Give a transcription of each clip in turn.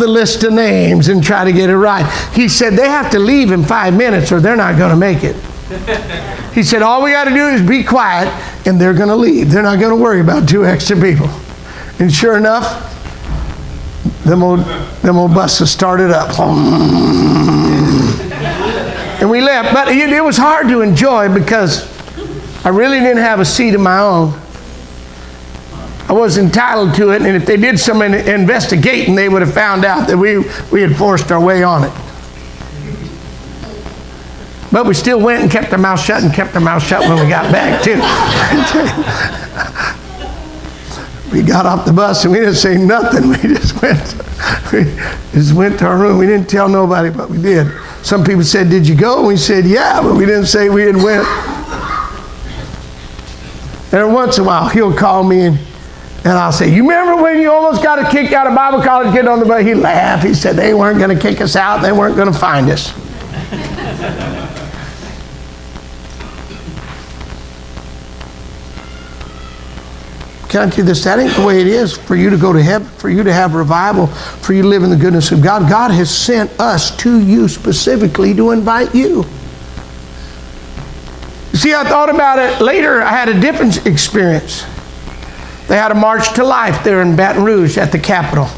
the list of names and try to get it right. He said, they have to leave in 5 minutes or they're not going to make it. He said, all we got to do is be quiet and they're going to leave. They're not going to worry about 2 extra people. And sure enough, them old buses started up. And we left. But it was hard to enjoy because I really didn't have a seat of my own. I was entitled to it, and if they did some investigating, they would have found out that we had forced our way on it. But we still went and kept our mouth shut when we got back, too. We got off the bus, and we didn't say nothing. We just went to our room. We didn't tell nobody, but we did. Some people said, did you go? And we said, yeah, but we didn't say we had went. And every once in a while, he'll call me, and I'll say, you remember when you almost got kicked out of Bible college, get on the bus? He laughed. He said, they weren't going to kick us out. They weren't going to find us. Can I tell you this? That ain't the way it is for you to go to heaven, for you to have revival, for you to live in the goodness of God. God has sent us to you specifically to invite you. You see, I thought about it later. I had a different experience. They had a March to Life there in Baton Rouge at the Capitol.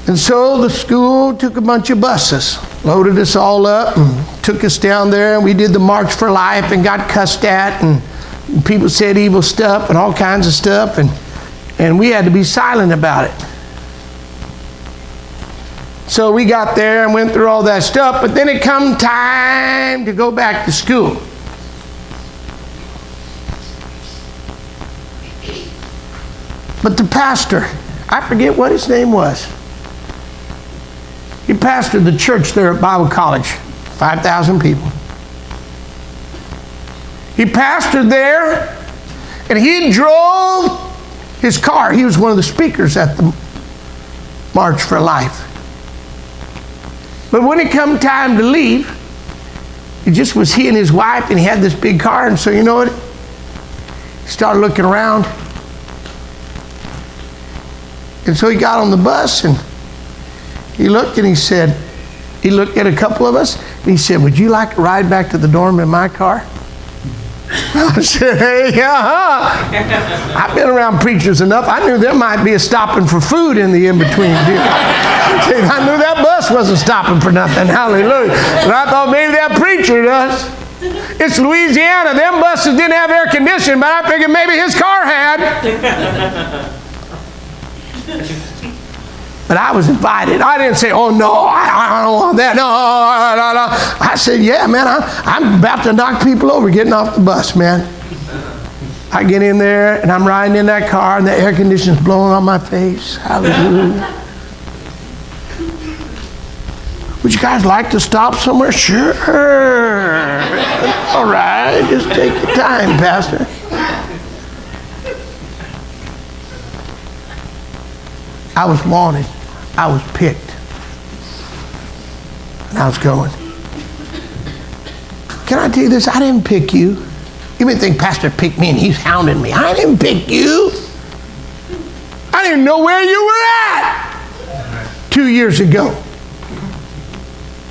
And so the school took a bunch of buses, loaded us all up, and took us down there, and we did the March for Life and got cussed at, and people said evil stuff and all kinds of stuff, and we had to be silent about it. So we got there and went through all that stuff, but then it come time to go back to school. But the pastor, I forget what his name was. He pastored the church there at Bible College, 5,000 people. He pastored there, and he drove his car. He was one of the speakers at the March for Life. But when it come time to leave, it just was he and his wife, and he had this big car, and so you know what? He started looking around. And so he got on the bus, and he looked, and he looked at a couple of us, and he said, would you like to ride back to the dorm in my car? I said, hey, I've been around preachers enough. I knew there might be a stopping for food in the in-between deal. I knew that bus wasn't stopping for nothing. Hallelujah. But I thought maybe that preacher does. It's Louisiana. Them buses didn't have air conditioning, but I figured maybe his car had. But I was invited. I didn't say, oh, no, I don't want that. No. I said, yeah, man, I'm about to knock people over getting off the bus, man. I get in there, and I'm riding in that car, and the air conditioning's blowing on my face. Hallelujah. Would you guys like to stop somewhere? Sure. All right, just take your time, Pastor. I was wanted. I was picked. And I was going. Can I tell you this? I didn't pick you. You may think Pastor picked me and he's hounding me. I didn't pick you. I didn't know where you were at 2 years ago.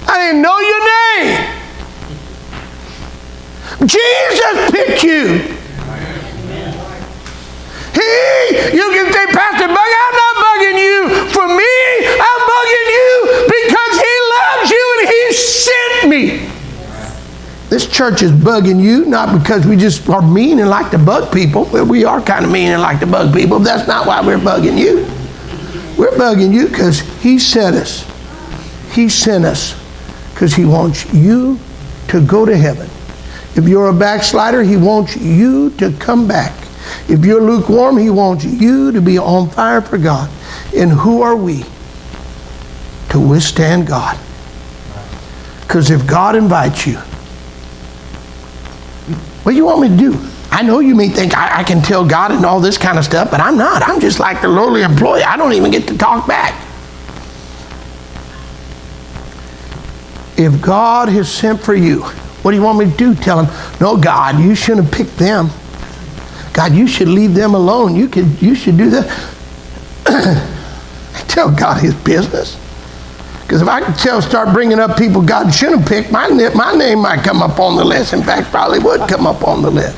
I didn't know your name. Jesus picked you. You can say, Pastor Bug, I'm not bugging you for me. I'm bugging you because he loves you and he sent me. This church is bugging you, not because we just are mean and like to bug people. Well, we are kind of mean and like to bug people, but that's not why we're bugging you. We're bugging you because he sent us. He sent us because he wants you to go to heaven. If you're a backslider, he wants you to come back. If you're lukewarm, he wants you to be on fire for God. And who are we to withstand God? Because if God invites you, what do you want me to do? I know you may think I can tell God and all this kind of stuff, but I'm not. I'm just like the lowly employee. I don't even get to talk back. If God has sent for you, what do you want me to do? Tell him, no, God, you shouldn't have picked them. God, you should leave them alone. You should do that. tell God his business. Because if I could start bringing up people God shouldn't have picked, my name might come up on the list. In fact, probably would come up on the list.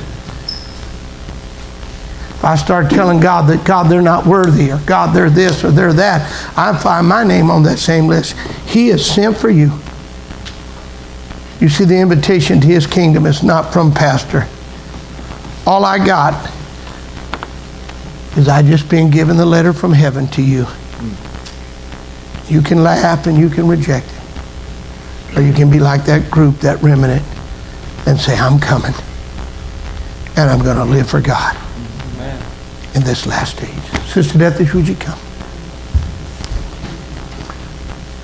If I start telling God that, God, they're not worthy, or God, they're this or they're that, I find my name on that same list. He is sent for you. You see, the invitation to his kingdom is not from pastor. All I got is I just been given the letter from heaven to you. You can laugh and you can reject it. Or you can be like that group, that remnant, and say, I'm coming. And I'm going to live for God. Amen. In this last stage. Sister Deathish, would you come?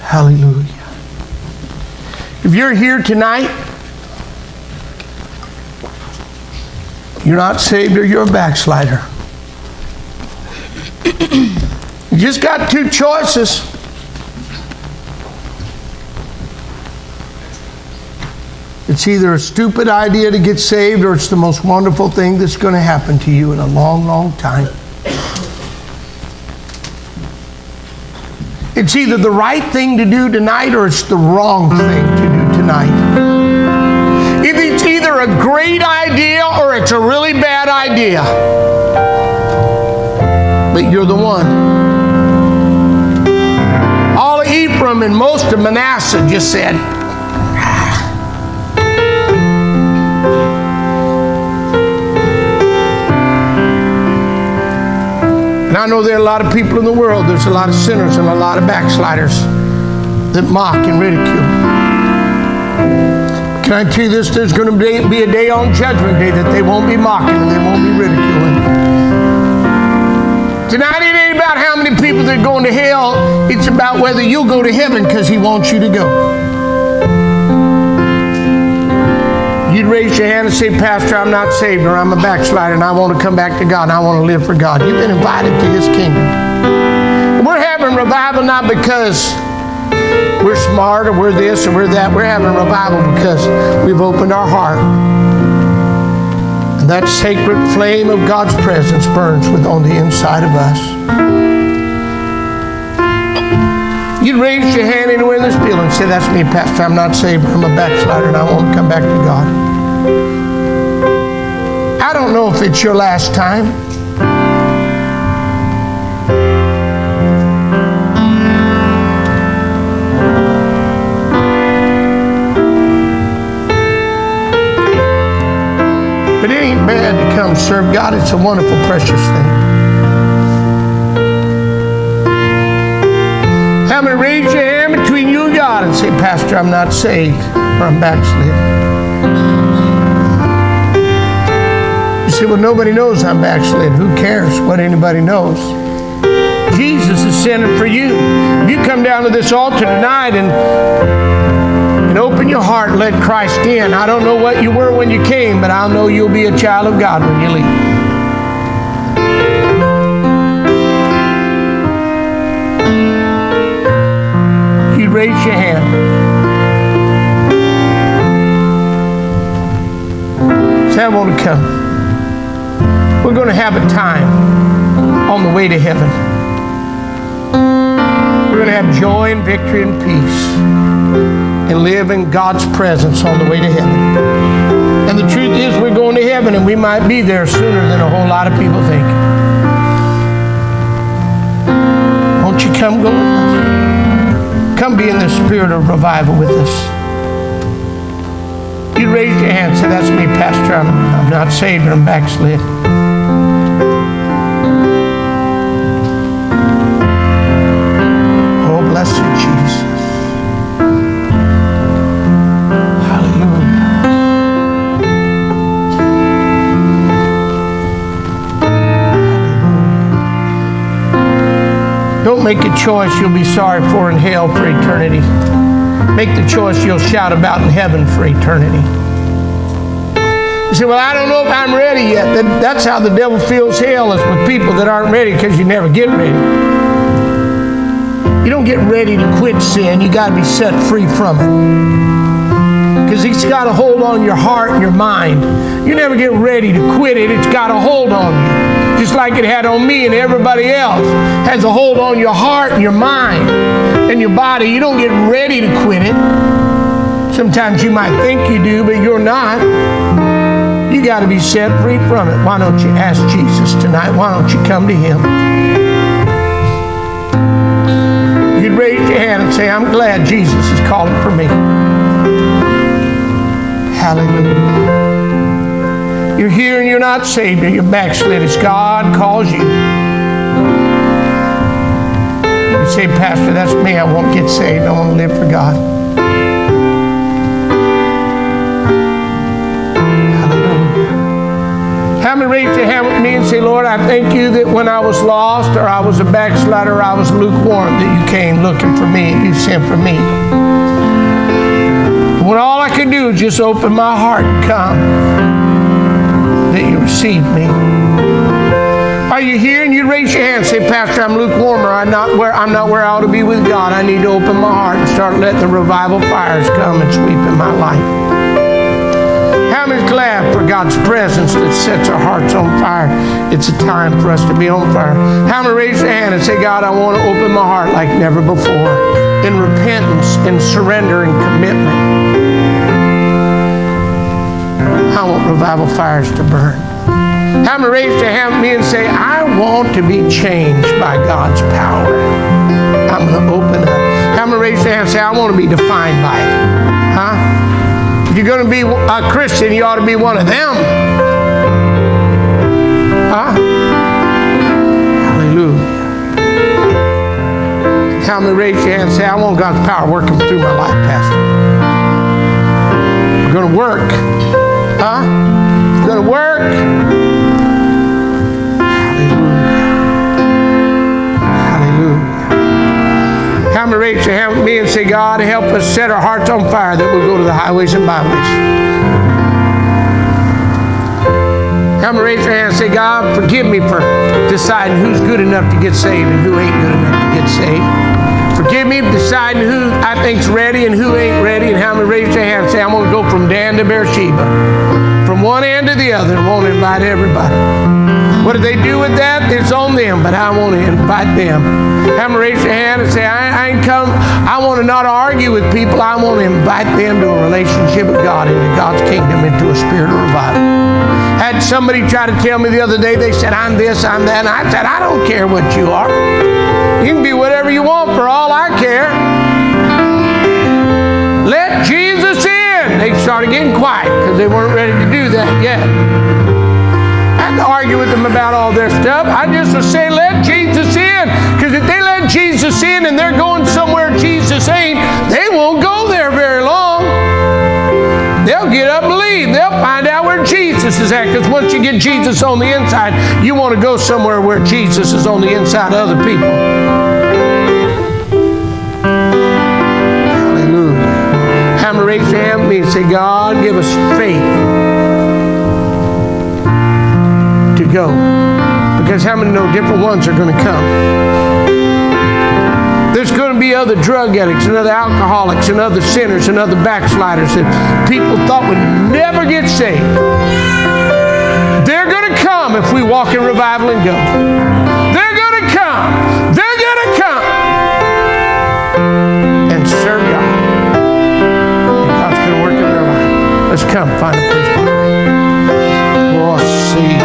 Hallelujah. If you're here tonight, you're not saved or you're a backslider. You just got two choices. It's either a stupid idea to get saved or it's the most wonderful thing that's going to happen to you in a long, long time. It's either the right thing to do tonight or it's the wrong thing to do tonight. It's either a great idea or it's a really bad idea. But you're the one. All of Ephraim and most of Manasseh just said, and I know there are a lot of people in the world, there's a lot of sinners and a lot of backsliders that mock and ridicule. Can I tell you this? There's going to be a day on Judgment Day that they won't be mocking and they won't be ridiculing. Tonight it ain't about how many people that are going to hell. It's about whether you'll go to heaven because he wants you to go. You'd raise your hand and say, Pastor, I'm not saved, or I'm a backslider and I want to come back to God and I want to live for God. You've been invited to his kingdom. We're having revival not because we're smart or we're this or we're that. We're having revival because we've opened our heart. And that sacred flame of God's presence burns on the inside of us. You'd raise your hand anywhere in this building and say, that's me, Pastor. I'm not saved, but I'm a backslider and I want to come back to God. I don't know if it's your last time. But it ain't bad to come serve God. It's a wonderful, precious thing. I'm going to raise your hand between you and God and say, Pastor, I'm not saved, or I'm backslid. You say, well, nobody knows I'm backslid. Who cares what anybody knows? Jesus is sending for you. If you come down to this altar tonight and open your heart and let Christ in, I don't know what you were when you came, but I'll know you'll be a child of God when you leave. Raise your hand. Say, I want to come. We're going to have a time on the way to heaven. We're going to have joy and victory and peace and live in God's presence on the way to heaven. And the truth is, we're going to heaven and we might be there sooner than a whole lot of people think. Won't you come go with us? Come be in the spirit of revival with us. You raise your hand and say, that's me, Pastor. I'm not saved, but I'm backslid. Oh, blessed Jesus. Hallelujah. Don't make a choice you'll be sorry for in hell for eternity. Make the choice you'll shout about in heaven for eternity. You say, well, I don't know if I'm ready yet. That's how the devil feels hell, is with people that aren't ready, because you never get ready. You don't get ready to quit sin. You got to be set free from it. Because it's got a hold on your heart and your mind. You never get ready to quit it. It's got a hold on you. Just like it had on me and everybody else. It has a hold on your heart and your mind and your body. You don't get ready to quit it. Sometimes you might think you do, but you're not. You got to be set free from it. Why don't you ask Jesus tonight? Why don't you come to Him? You'd raise your hand and say, I'm glad Jesus is calling for me. Hallelujah. You're here and you're not saved, or you're backslid. It's God calls you. You say, Pastor, that's me. I won't get saved. I want to live for God. How many raise your hand with me and say, Lord, I thank you that when I was lost, or I was a backslider, or I was lukewarm, that you came looking for me and you sent for me. When all I could do is just open my heart and come, that you received me. Are you here? And you raise your hand and say, Pastor, I'm lukewarm, or I'm not where I ought to be with God. I need to open my heart and start letting the revival fires come and sweep in my life. How many's glad for God's presence that sets our hearts on fire? It's a time for us to be on fire. How many raise your hand and say, God, I want to open my heart like never before, in repentance and surrender and commitment. I want revival fires to burn. How many raise your hand with me and say, I want to be changed by God's power? I'm going to open up. How many raise your hand and say, I want to be defined by it? Huh? If you're going to be a Christian, you ought to be one of them. Huh? Hallelujah. How many raise your hand and say, I want God's power working through my life, Pastor? We're going to work. Huh? We're going to work. How many raise your hand with me and say, God, help us set our hearts on fire that we'll go to the highways and byways. How many raise your hand and say, God, forgive me for deciding who's good enough to get saved and who ain't good enough to get saved. Forgive me for deciding who I think's ready and who ain't ready. And how many raise your hand and say, I'm going to go from Dan to Beersheba, from one end to the other, and want to invite everybody. What do they do with that? It's on them, but I want to invite them. Have them raise your hand and say, I ain't come. I want to not argue with people. I want to invite them to a relationship with God, into God's kingdom, into a spirit of revival. Had somebody try to tell me the other day, they said, I'm this, I'm that. And I said, I don't care what you are. You can be whatever you want for all I care. Let Jesus in. They started getting quiet because they weren't ready to do that yet. I had to argue with them about all their stuff. I just was saying, let Jesus in. Because if they let Jesus in and they're going somewhere Jesus ain't, they won't go there very long. They'll get up and leave. They'll find out where Jesus is at. Because once you get Jesus on the inside, you want to go somewhere where Jesus is on the inside of other people. Hallelujah. How many raise your hand with me and say, God, give us faith to go. Because how many know different ones are going to come? There's going to be other drug addicts and other alcoholics and other sinners and other backsliders that people thought would never get saved. They're going to come if we walk in revival and go. They're going to come. They're going to come and serve God. And God's going to work in their life. Let's come find a place to pray. Oh, see.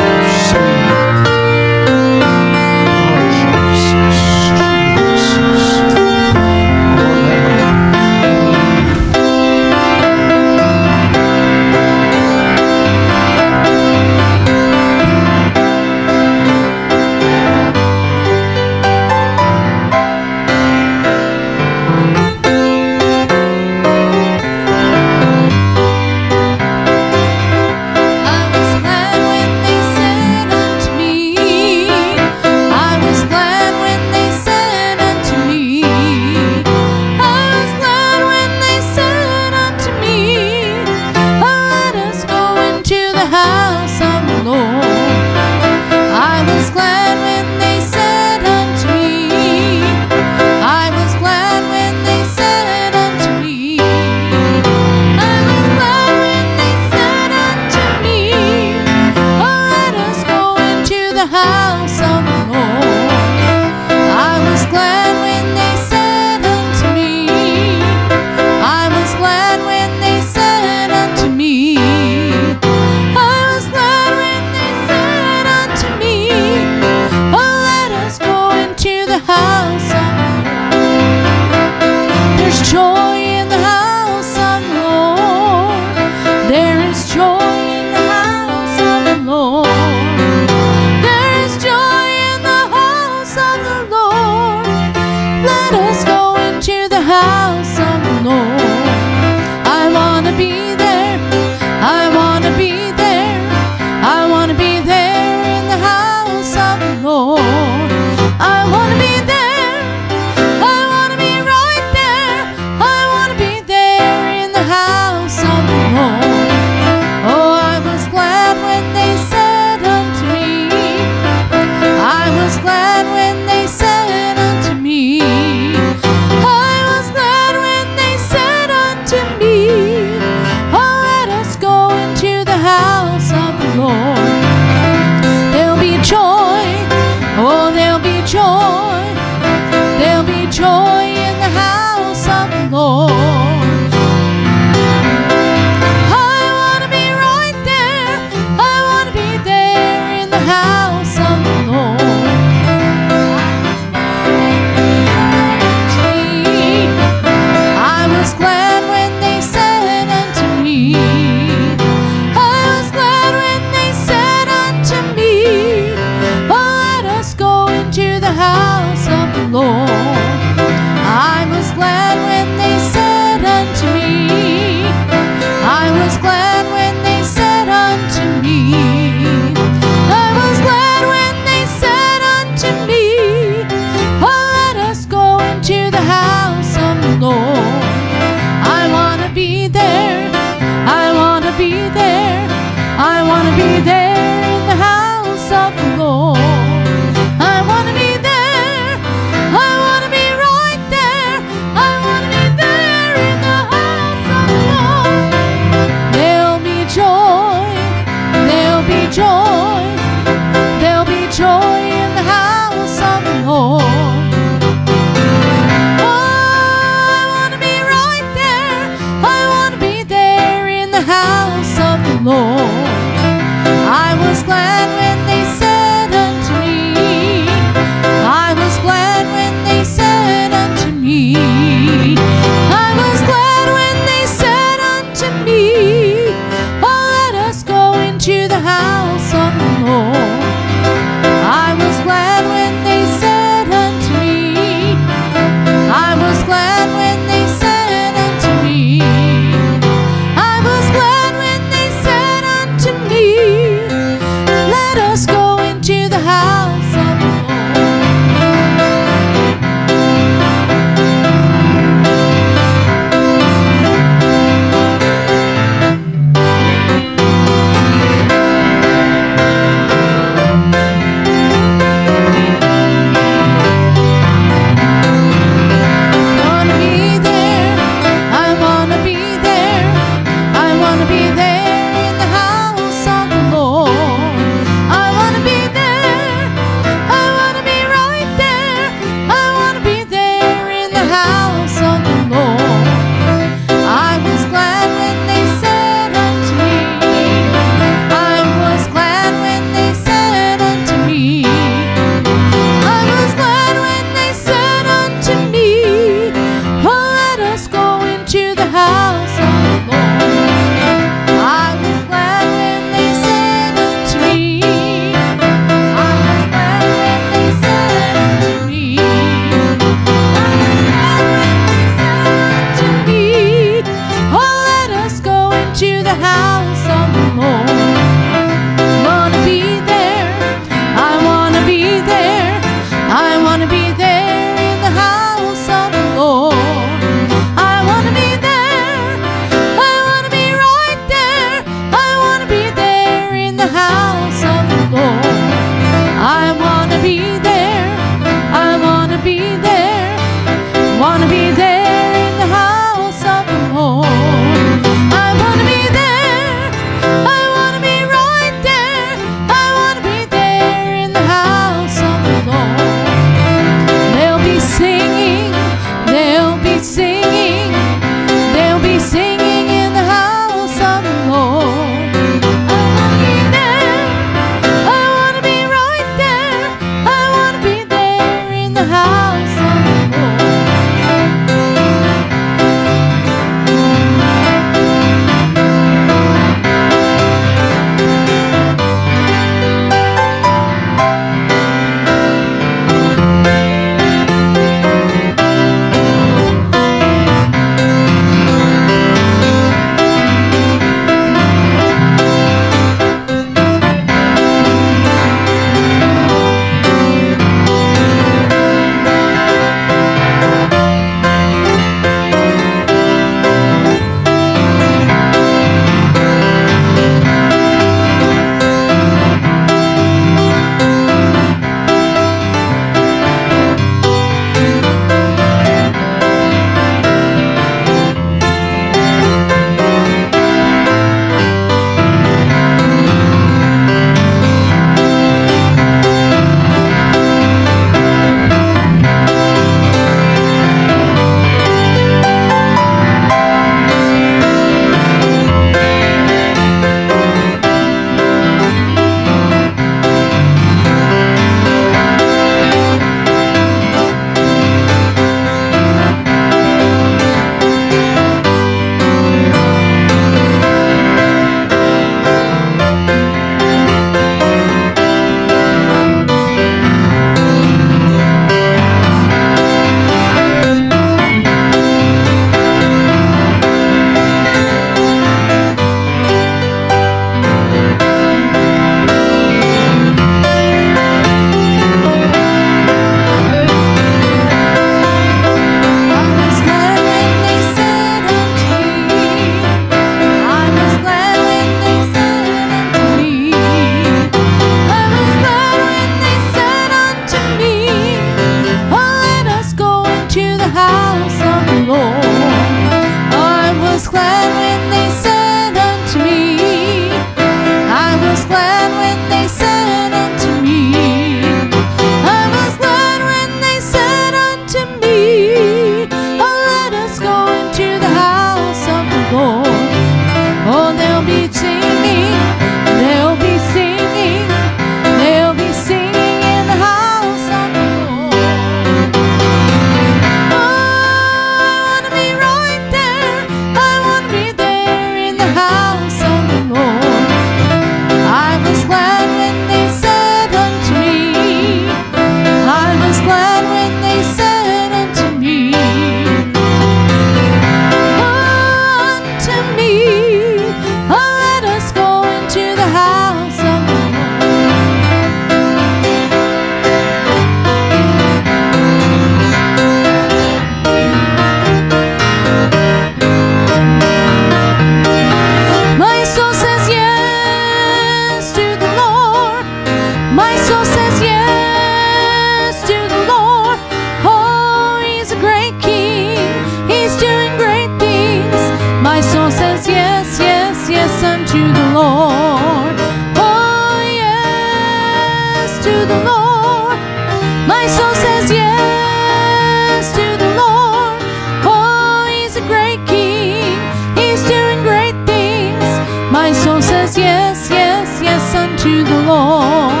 My soul says yes, yes, yes unto the Lord.